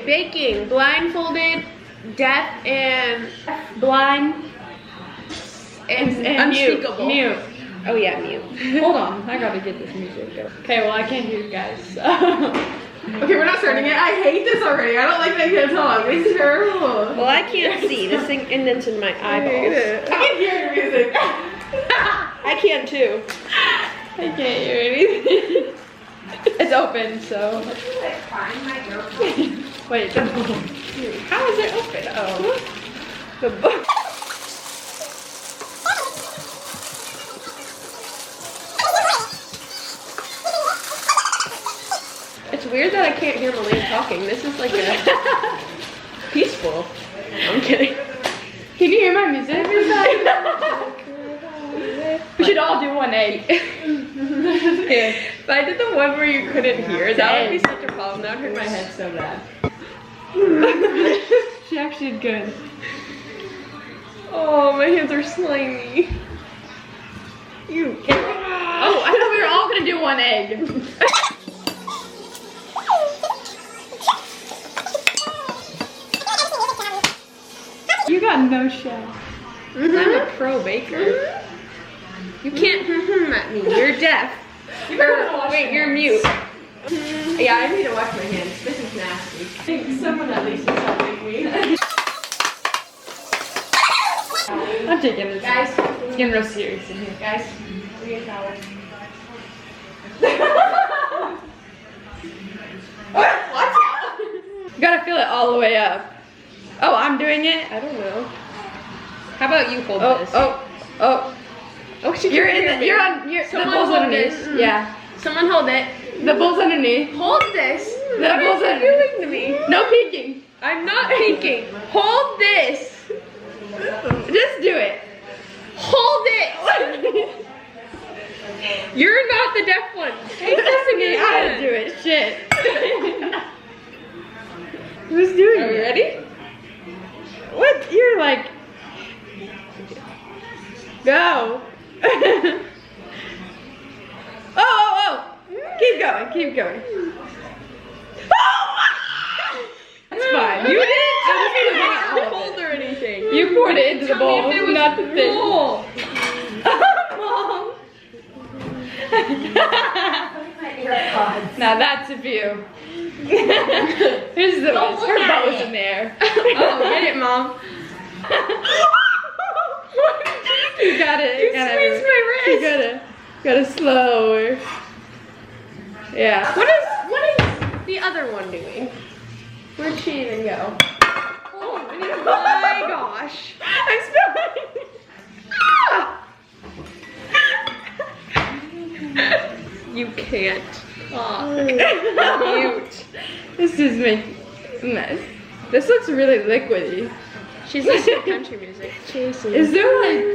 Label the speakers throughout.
Speaker 1: Okay, baking, blindfolded, deaf, and
Speaker 2: Blind
Speaker 1: and
Speaker 2: unspeakable.
Speaker 1: Mute. Oh yeah, mute.
Speaker 2: Hold on, I gotta get this music going. Okay, well I can't hear you guys. So.
Speaker 3: Okay, we're not starting it. I hate this already. I don't like that I can't talk. It's terrible.
Speaker 1: Well, I can't see. This thing indents in my eyeballs.
Speaker 3: I can hear your music.
Speaker 1: I can too.
Speaker 2: I can't hear anything. It's open, so. Wait, the book. How is it open? Oh. The book.
Speaker 1: It's weird that I can't hear Malene talking. This is like a peaceful. I'm kidding.
Speaker 2: Can you hear my music? We should all do 1 egg.
Speaker 1: Here. If I did the one where you couldn't hear, that would be such a problem. That would hurt my head so bad.
Speaker 2: She actually did good.
Speaker 1: Oh, my hands are slimy. You can't.
Speaker 2: Oh, I thought we were all gonna do 1 egg. You got no shot.
Speaker 1: I'm a pro baker. You can't at me. You're deaf. Wait, you're mute. Yeah, I need to wash my hands. This is nasty.
Speaker 2: I think someone at least is helping me. I'm taking this.
Speaker 1: Guys,
Speaker 2: It's getting real serious in here.
Speaker 1: guys, we get a towel.
Speaker 3: Watch out.
Speaker 2: You gotta fill it all the way up. Oh, I'm doing it?
Speaker 1: I don't know. How about you hold
Speaker 2: Oh,
Speaker 1: this?
Speaker 2: oh, oh.
Speaker 1: Oh, she
Speaker 2: You're
Speaker 1: can't
Speaker 2: in
Speaker 1: hear
Speaker 2: the,
Speaker 1: me.
Speaker 2: you're on, the
Speaker 1: Someone
Speaker 2: bowl's
Speaker 1: hold
Speaker 2: underneath.
Speaker 1: this.
Speaker 2: Yeah.
Speaker 1: Someone hold it.
Speaker 2: The bowl's underneath.
Speaker 1: Hold this.
Speaker 2: The
Speaker 1: What
Speaker 2: bowl's
Speaker 1: are you
Speaker 2: underneath.
Speaker 1: doing to me?
Speaker 2: No peeking.
Speaker 1: I'm not peeking. Hold this.
Speaker 2: Just do it.
Speaker 1: Hold it. You're not the deaf one. Take this again.
Speaker 2: How to do it. Shit. Who's doing
Speaker 1: Are
Speaker 2: it?
Speaker 1: we ready?
Speaker 2: What? You're like. Go. Oh. Keep going. Keep going. That's fine. You didn't
Speaker 1: Not cold or anything.
Speaker 2: You poured it into the
Speaker 1: Tell me
Speaker 2: bowl,
Speaker 1: if it was
Speaker 2: not the thing.
Speaker 1: full.
Speaker 2: Mom. Now that's a view. Here's the
Speaker 1: Don't
Speaker 2: one.
Speaker 1: look
Speaker 2: Her
Speaker 1: at
Speaker 2: bow's
Speaker 1: it.
Speaker 2: in there.
Speaker 1: Oh, get it, Mom.
Speaker 2: You gotta.
Speaker 1: You squeezed my wrist.
Speaker 2: You gotta slower. Yeah.
Speaker 1: What is the other one doing? Where'd she even go? Oh my gosh.
Speaker 2: I'm spilling.
Speaker 1: You can't talk. Mute.
Speaker 2: This is making a mess. This looks really liquidy.
Speaker 1: She's listening to country music. Chasing.
Speaker 2: Is there like?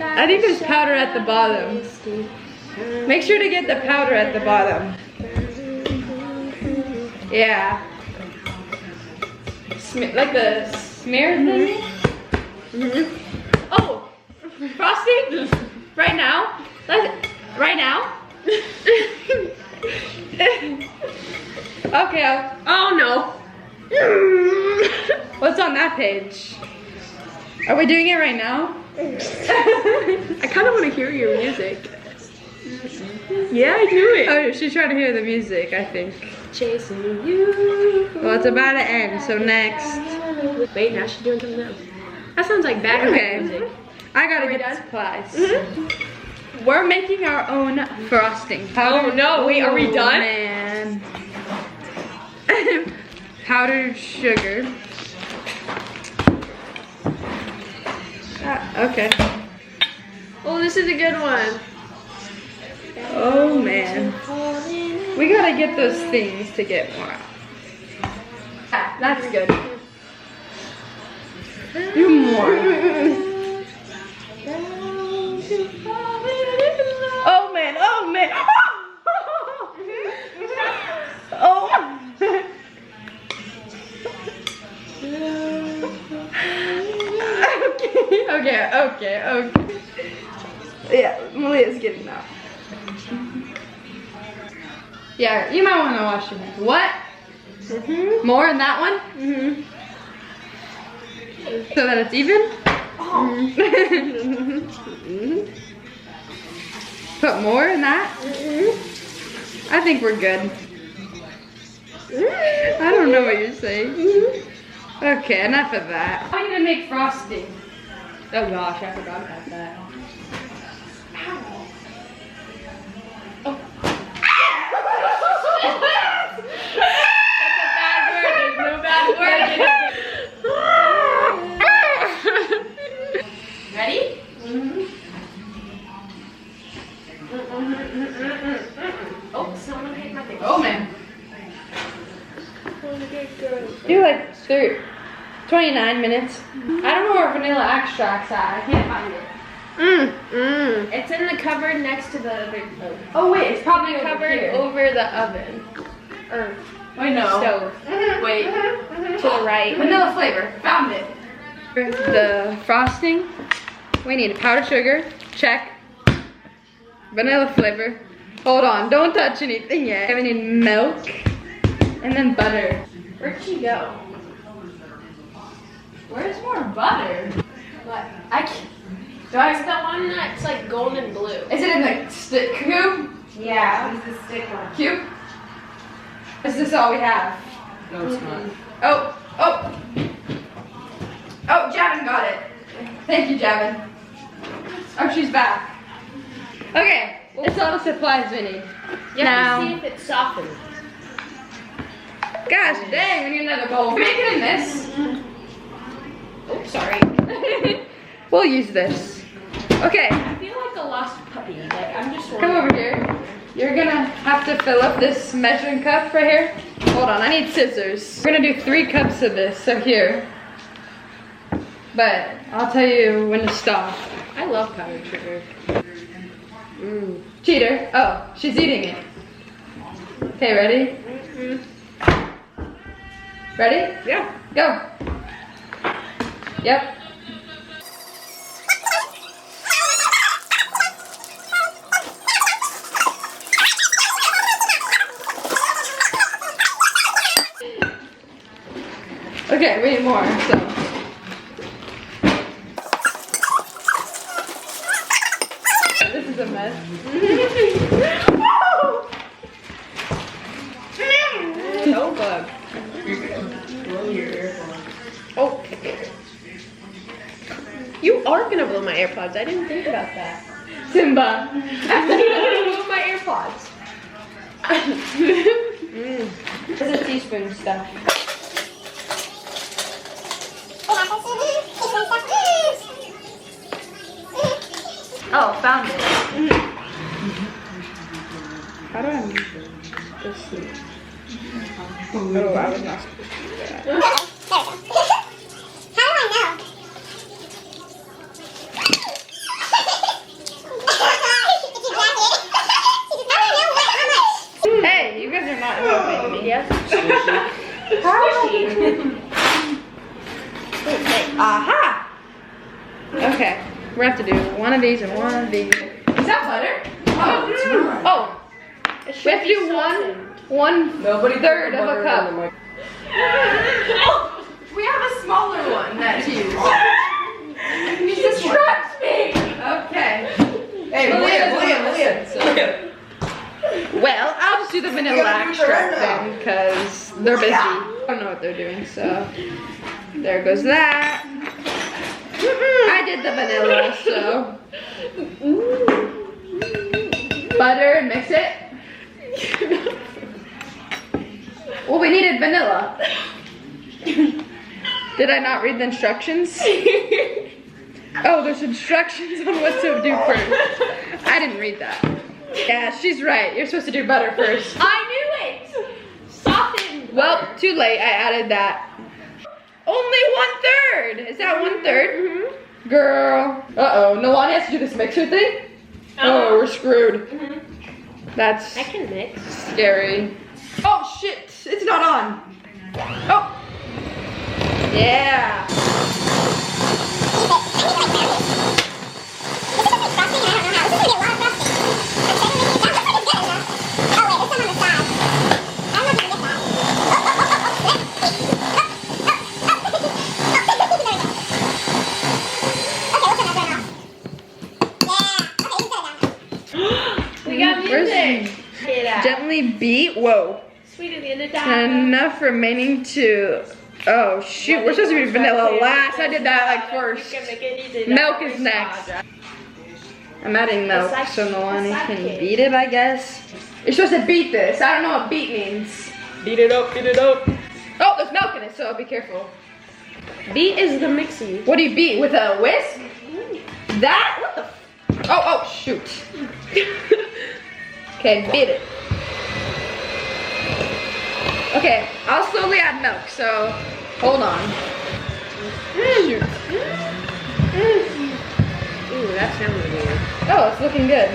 Speaker 2: I think there's powder at the bottom. Make sure to get the powder at the bottom. Yeah. Like the smear thing? Oh! Frosting? Right now? Right now? Okay.
Speaker 1: Oh no.
Speaker 2: What's on that page? Are we doing it right now?
Speaker 1: I kind of want to hear your music. Yeah, I do it.
Speaker 2: Oh, she's trying to hear the music, I think.
Speaker 1: Chasing you.
Speaker 2: Well, it's about to end, so next.
Speaker 1: Wait, now she's doing something else. That sounds like bagpipe
Speaker 2: Okay.
Speaker 1: music.
Speaker 2: I gotta
Speaker 1: Are we
Speaker 2: get
Speaker 1: done?
Speaker 2: supplies. We're making our own frosting.
Speaker 1: Oh, no, wait, are we done?
Speaker 2: Man. Powdered sugar. Okay.
Speaker 1: Oh, this is a good one.
Speaker 2: Oh man. We gotta get those things to get more out. That's good. Do more. Oh man, oh man. Oh. Okay. Yeah, Malia's getting out. Yeah, you might want to wash your hands. What? More in that one? So that it's even? Put more in that? I think we're good. I don't know what you're saying. Okay, enough of that. I'm gonna make frosting.
Speaker 1: Oh gosh, I forgot about that. Ready? Oh, someone hit my thing.
Speaker 2: Oh man. You're like 29 minutes. I don't know where vanilla extract's at. I can't find it.
Speaker 1: It's in the cupboard next to the other.
Speaker 2: Oh wait, it's probably over
Speaker 1: Cupboard
Speaker 2: here.
Speaker 1: over the oven. Or
Speaker 2: Wait, no.
Speaker 1: stove.
Speaker 2: Wait.
Speaker 1: To the right.
Speaker 2: Vanilla flavor. Found it. The frosting. We need powdered sugar. Check. Vanilla flavor. Hold on. Don't touch anything yet. We need milk. And then butter.
Speaker 1: Where'd she go?
Speaker 2: Where's more butter?
Speaker 1: What?
Speaker 2: I can't.
Speaker 1: It's the one that's like golden blue.
Speaker 2: Is it in the stick cube?
Speaker 1: Yeah, it's the stick one.
Speaker 2: Cube? Is this all we have?
Speaker 3: No, it's not.
Speaker 2: Oh, oh. Oh, Javin got it. Thank you, Javin. Oh, she's back. Okay, that's all the supplies we need.
Speaker 1: You have to see if it's softened.
Speaker 2: Gosh dang, we need another bowl. Make it in this.
Speaker 1: Oh, sorry.
Speaker 2: We'll use this. Okay,
Speaker 1: I feel like a lost puppy. Like I'm just
Speaker 2: come over here. You're gonna have to fill up this measuring cup right here. Hold on, I need scissors. We're gonna do 3 cups of this, so here. But I'll tell you when to stop.
Speaker 1: I love powdered sugar.
Speaker 2: Cheater. Oh, she's eating it. Okay, ready? Ready?
Speaker 1: Yeah.
Speaker 2: Go. Yep. Okay, we need more, so. This is a mess.
Speaker 1: No bug. Oh. You are gonna blow my AirPods. I didn't think about that.
Speaker 2: Simba.
Speaker 1: Blow my AirPods.
Speaker 2: This is teaspoon stuff. Oh, found it. How do I move this? Oh, I was not supposed to do that. Hey, you guys are not helping me.
Speaker 1: Yes.
Speaker 2: Aha! Okay, we're gonna have to do one of these and one of these. Is that butter? Oh, oh. We have to do one third of a cup. We have a smaller one that's used. You just trust me. Okay.
Speaker 3: Hey, Leah.
Speaker 2: Well, I'll just do the vanilla extract then, because they're busy. I don't know what they're doing, so there goes that. I did the vanilla, so. Butter and mix it. Well, we needed vanilla. Did I not read the instructions? Oh, there's instructions on what to do first. I didn't read that. Yeah, she's right. You're supposed to do butter first.
Speaker 1: I knew it. Softened.
Speaker 2: Well, too late. I added that. Only 1/3. Is that 1/3? Girl. Uh-oh. Nalani has to do this mixer thing? Oh, we're screwed. That's
Speaker 1: I can mix.
Speaker 2: scary. Oh, shit. It's not on. Oh. Yeah. beat. Whoa.
Speaker 1: Sweeter than a
Speaker 2: And enough remaining to. Oh shoot, we're supposed to be vanilla last. I did that like first. Milk is next. I'm adding milk so Milani can beat it, I guess. You're supposed to beat this. I don't know what beat means.
Speaker 1: Beat it up, beat it up.
Speaker 2: Oh, there's milk in it, so be careful.
Speaker 1: Beat is the mixie.
Speaker 2: What do you beat? With a whisk? That? What the? Oh, shoot. Okay, beat it. Okay, I'll slowly add milk, so hold on. Shoot.
Speaker 1: Ooh, that sounds weird.
Speaker 2: Oh, it's looking good.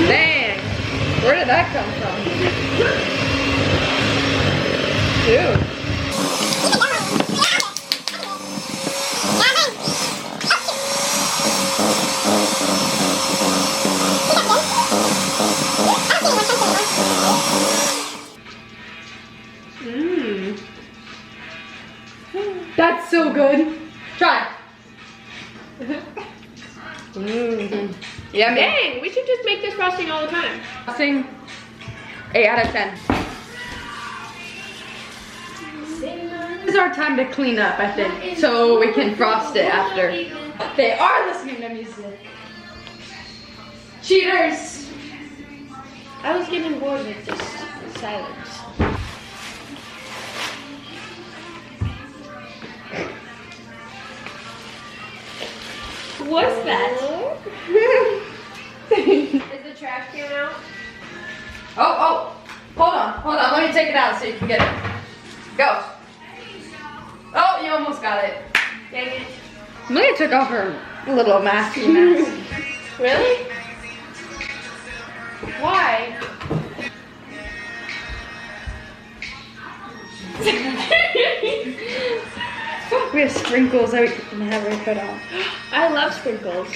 Speaker 2: Dang. Where did that come from? Dude. That's so good. Try. Yummy.
Speaker 1: Dang, we should just make this frosting all the time.
Speaker 2: Frosting, 8 out of 10. This is our time to clean up, I think, so we can frost it after. They are listening to music. Cheaters.
Speaker 1: I was getting bored with this silence. What's that? Is the trash can out?
Speaker 2: Oh, hold on, let me take it out so you can get it. Go. Oh, you almost got it.
Speaker 1: Dang it.
Speaker 2: Malia took off her little masky mask.
Speaker 1: Really? Why?
Speaker 2: We have sprinkles that we can have her put on.
Speaker 1: I love sprinkles.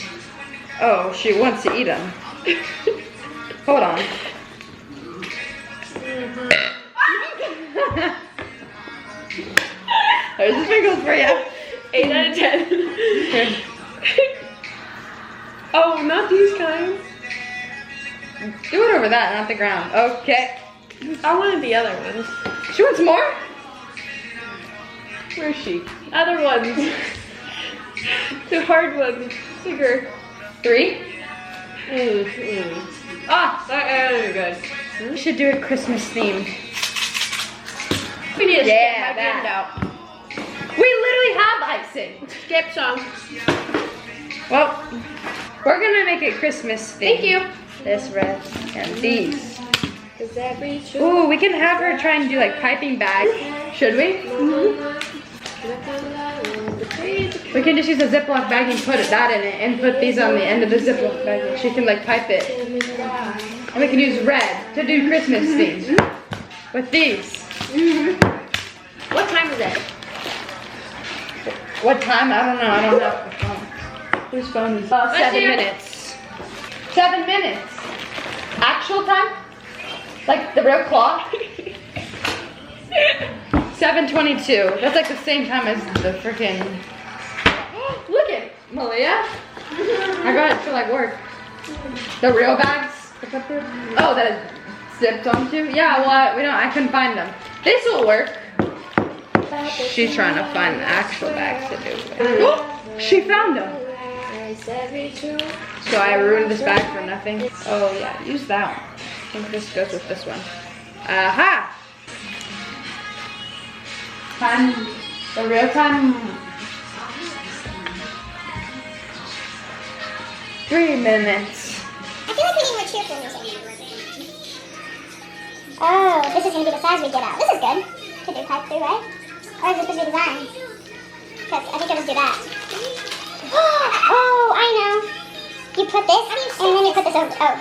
Speaker 2: Oh, she wants to eat them. Hold on. There's the sprinkles for you.
Speaker 1: 8 out of 10. Oh, not these kinds.
Speaker 2: Do it over that, not the ground. Okay.
Speaker 1: I wanted the other ones.
Speaker 2: She wants more?
Speaker 1: Where's she? Other ones. The hard ones. Bigger.
Speaker 2: 3?
Speaker 1: Ah, that is good.
Speaker 2: We should do a Christmas theme.
Speaker 1: We need to skip my
Speaker 2: that.
Speaker 1: handout.
Speaker 2: We literally have icing.
Speaker 1: Skip song.
Speaker 2: Well, we're gonna make it Christmas theme.
Speaker 1: Thank you.
Speaker 2: This red and these.
Speaker 1: Is that reach?
Speaker 2: Ooh, we can have her try and do like piping bags. Should we? We can just use a Ziploc bag and put that in it and put these on the end of the Ziploc bag. And she can like pipe it. And we can use red to do Christmas themes with these.
Speaker 1: What time is it?
Speaker 2: What time? I don't know. I don't have the phone. Whose phone is 7 minutes. 7 minutes. Actual time? Like the real clock? 7:22. That's like the same time as the freaking. Look at Malia. I got it for like work. The real bags. Oh, that is zipped onto. Yeah, well, we don't. I couldn't find them. This will work. She's trying to find the actual bags to do with. She found them. So I ruined this bag for nothing. Oh yeah, use that one. I think this goes with this one. Aha! Time, the real time. 3 minutes.
Speaker 4: I feel like we need more cheerful music. Oh, this is going to be the size we get out. This is good. Could do pipe through, right? Or is this supposed to be design? Because I think I'll just do that. Oh, I know. You put this, and then you put this over. Oh,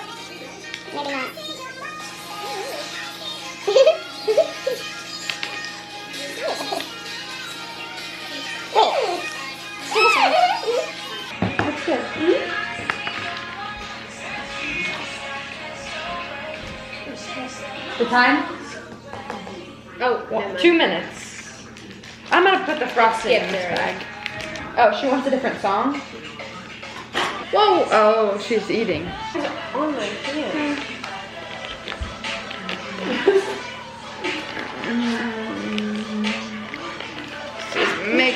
Speaker 4: maybe not. Wait. Do this one.
Speaker 2: That's good. The time?
Speaker 1: Oh, never mind.
Speaker 2: 2 minutes. I'm gonna put the frosting in this
Speaker 1: there.
Speaker 2: bag. Oh, she wants a different song? Whoa! Oh, she's eating.
Speaker 1: Oh my god.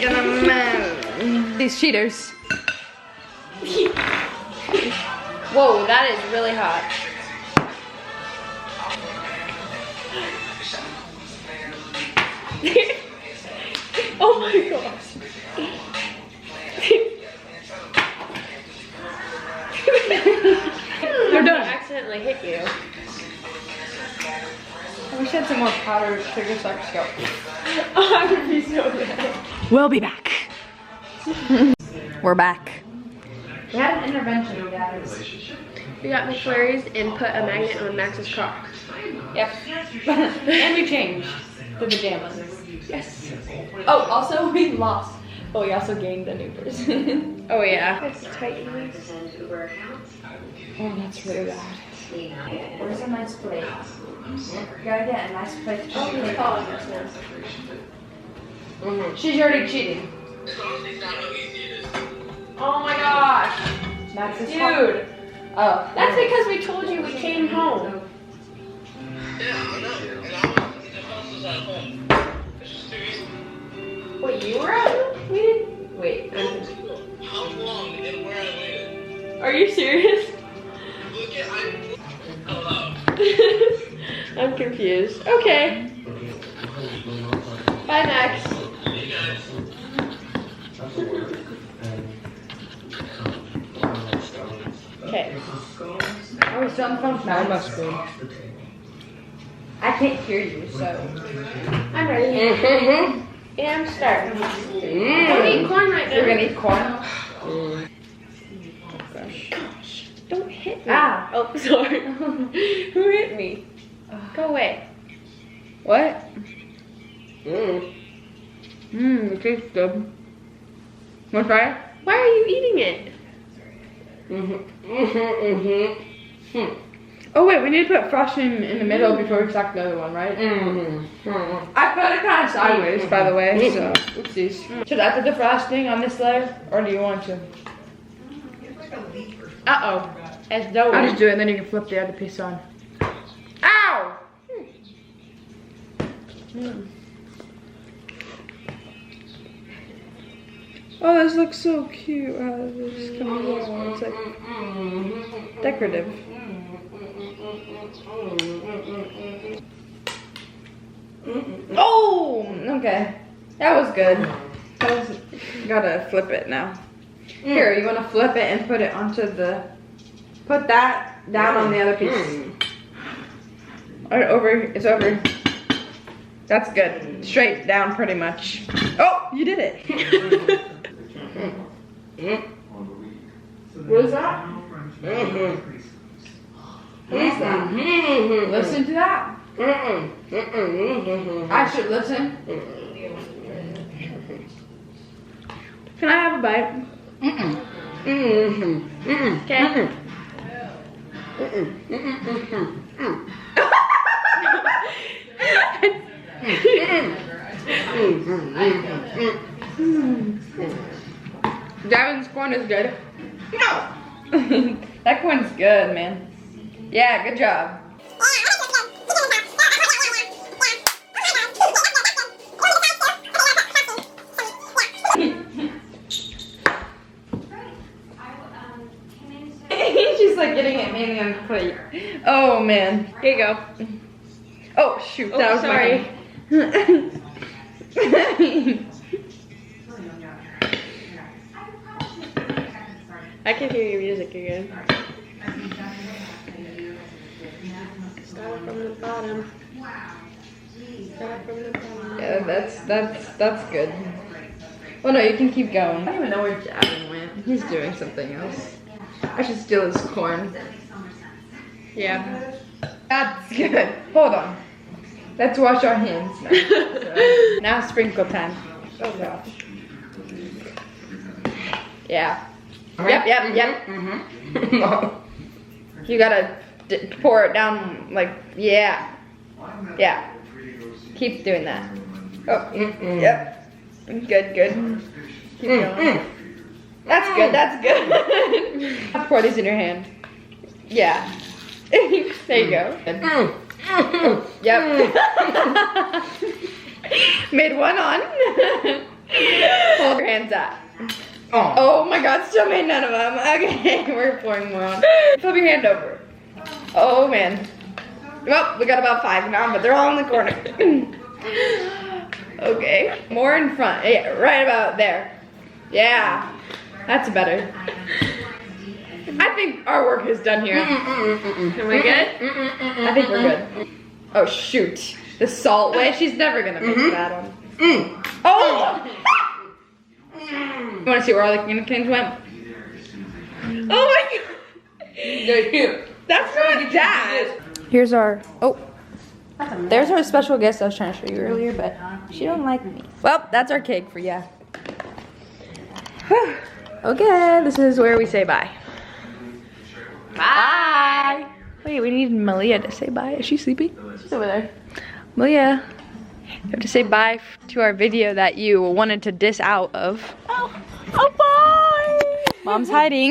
Speaker 2: gonna melt. These cheaters. Whoa, that is really hot.
Speaker 1: Oh my gosh.
Speaker 2: We're done.
Speaker 1: I accidentally hit you.
Speaker 2: I wish I had some more powdered sugar so I could go.
Speaker 1: Oh, I would be so bad.
Speaker 2: We'll be back. We're back. We had an intervention, guys.
Speaker 1: We got McFlurries and put a magnet on Max's car.
Speaker 2: Yep. And we changed the pajamas. Yes. Oh, also we lost. But we also gained a new person.
Speaker 1: Oh yeah. Let's tighten this.
Speaker 2: Oh, that's really bad. Where's a nice plate? We gotta get a nice plate. She's already cheating.
Speaker 1: Oh my gosh.
Speaker 2: Max is
Speaker 1: Dude.
Speaker 2: Oh,
Speaker 1: That's because we told you we came home. Wait, you were at home? We didn't. Wait.
Speaker 5: How long and where I waited?
Speaker 1: Are you serious?
Speaker 5: Look at Hello.
Speaker 1: I'm confused. Okay. Bye, Max.
Speaker 5: Hey guys.
Speaker 1: Okay.
Speaker 2: Are we still on the phone? No, I must be. I can't hear you, so.
Speaker 1: I'm ready. And start. Don't eat corn right now.
Speaker 2: You're gonna eat corn?
Speaker 1: Gosh, don't hit me.
Speaker 2: Ah.
Speaker 1: Oh, sorry. Who hit me? Go away.
Speaker 2: What? It tastes good. Wanna try it?
Speaker 1: Why are you eating it?
Speaker 2: Oh wait, we need to put frosting in the middle before we stack the other one, right? I put it kind of sideways, by the way, so oopsies. Should I put the frosting on this layer, or do you want to?
Speaker 1: Uh-oh. It's dough.
Speaker 2: I'll just do it, and then you can flip the other piece on. Ow! Oh, this looks so cute. How this comes along. It's like decorative. Oh, okay. That was good. Gotta flip it now. Here, you wanna flip it and put it onto the, put that down on the other piece. Alright, over, it's over. That's good. Straight down pretty much. Oh, you did it. What is that? What is that? Listen to that. I should listen. Can I have a bite?
Speaker 1: Okay.
Speaker 2: Gavin's corn is good. No! That corn's good, man. Yeah, good job. She's like getting it mainly on the plate. Oh man.
Speaker 1: Here you go.
Speaker 2: Oh shoot, that
Speaker 1: Oh,
Speaker 2: was
Speaker 1: sorry. I can hear your music again. Start from the bottom. Start from the bottom.
Speaker 2: Yeah, that's good. Well, no, you can keep going. I don't even know where Javin went. He's doing something else. I should steal his corn.
Speaker 1: Yeah.
Speaker 2: That's good. Hold on. Let's wash our hands now. Now sprinkle time. Oh gosh. Yeah. Yep. You gotta pour it down like, yeah. Yeah. Keep doing that. Oh, yep. Good. Keep going. That's good. Pour these in your hand. Yeah. There you go. Yep. Made one on. Hold your hands up. Oh my god, still made none of them. Okay, we're pouring more on. Flip your hand over. Oh man. Well, we got about 5 now, but they're all in the corner. Okay, more in front. Yeah, right about there. Yeah, that's better. I think our work is done here.
Speaker 1: Am we good?
Speaker 2: I think we're good. Oh shoot, the salt way. She's never gonna make that one. Oh! You wanna see where all the candy canes went? Oh my god! That's not that! Here's our, oh. There's our special guest I was trying to show you earlier, but she don't like me. Well, that's our cake for ya. Okay, this is where we say bye. Bye! Wait, we need Malia to say bye. Is she sleeping? She's over there. Malia, you have to say bye to our video that you wanted to diss out of. Oh bye! Mom's hiding.